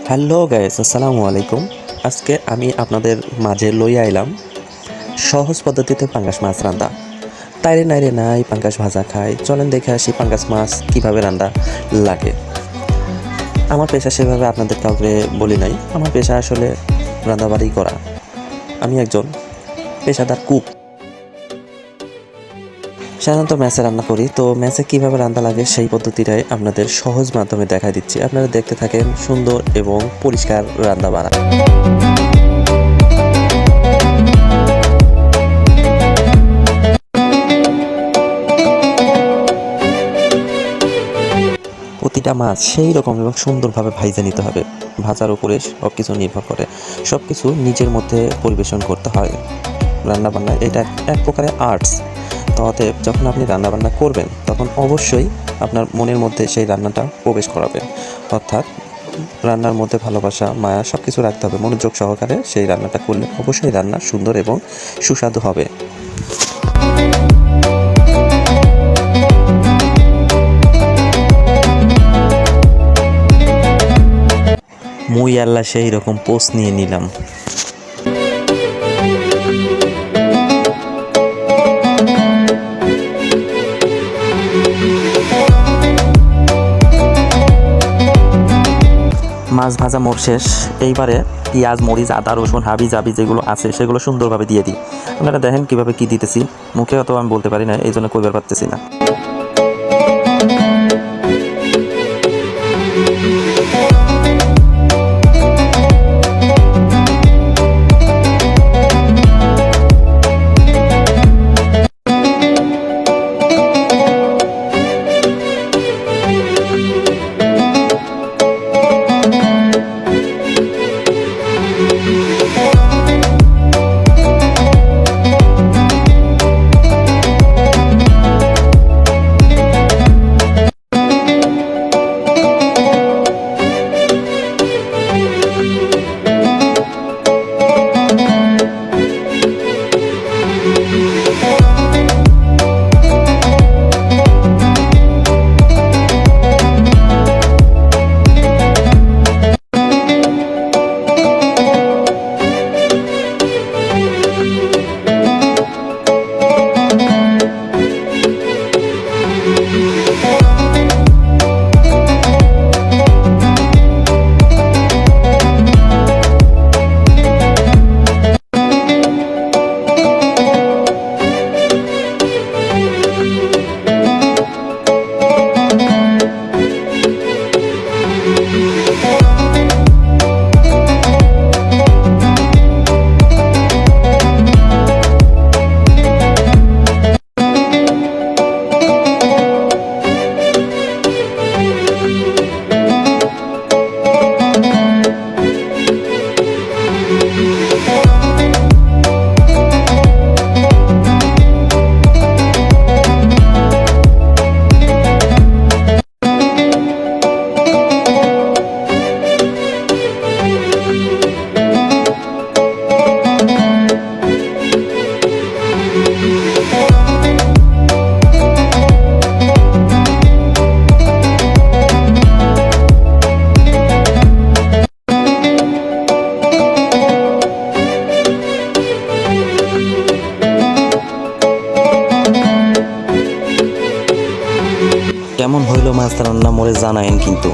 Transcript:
Hello guys, আসসালামু আলাইকুম। আজকে আমি আপনাদের মাঝে লইয়া আইলাম সহজ পদ্ধতিতে পাঙ্গাস মাছ রান্না। তাইরে নাইরে নাই পাঙ্গাস ভাজা খাই, চলেন দেখে আসি পাঙ্গাস মাছ কীভাবে রান্না লাগে। আমার পেশা সেভাবে আপনাদের কাউকে বলি নাই, আমার পেশা আসলে রান্নাবাড়ি করা। আমি একজন পেশাদার কুক। সাধারণত ম্যাচে রান্না করি, তো ম্যাচে কীভাবে রান্না লাগে সেই পদ্ধতিটাই আপনাদের সহজ মাধ্যমে দেখা দিচ্ছি। আপনারা দেখতে থাকেন সুন্দর এবং পরিষ্কার রান্না বাড়া। প্রতিটা মাছ সেই রকম এবং সুন্দরভাবে ভাইজা নিতে হবে। ভাজার উপরে সব কিছু নির্ভর করে, সব কিছু নিজের মধ্যে পরিবেশন করতে হয়। রান্নাবান্না এটা এক প্রকারের আর্টস। তো অতএব যখন আপনি রান্নাবান্না করবেন তখন অবশ্যই আপনার মনের মধ্যে সেই রান্নাটা প্রবেশ করাবেন, অর্থাৎ রান্নার মধ্যে ভালোবাসা মায়া সব কিছু রাখতে হবে। মনোযোগ সহকারে সেই রান্নাটা করলে অবশ্যই রান্না সুন্দর এবং সুস্বাদু হবে। মুই আল্লাহ সেই রকম পোস্ট নিয়ে নিলাম। মাছ ভাজা মোর শেষ। এইবারে পেঁয়াজ, মরিচ, আদা, রসুন, হাবি জাবি যেগুলো আছে সেগুলো সুন্দরভাবে দিয়ে দিই। আপনারা দেখেন কীভাবে কী দিতেছি, মুখে অত আমি বলতে পারি না, এই জন্য কইবার পারতেছি না। কেমন হইল মাছ রান্না মোরে জানায়েন কিন্তু।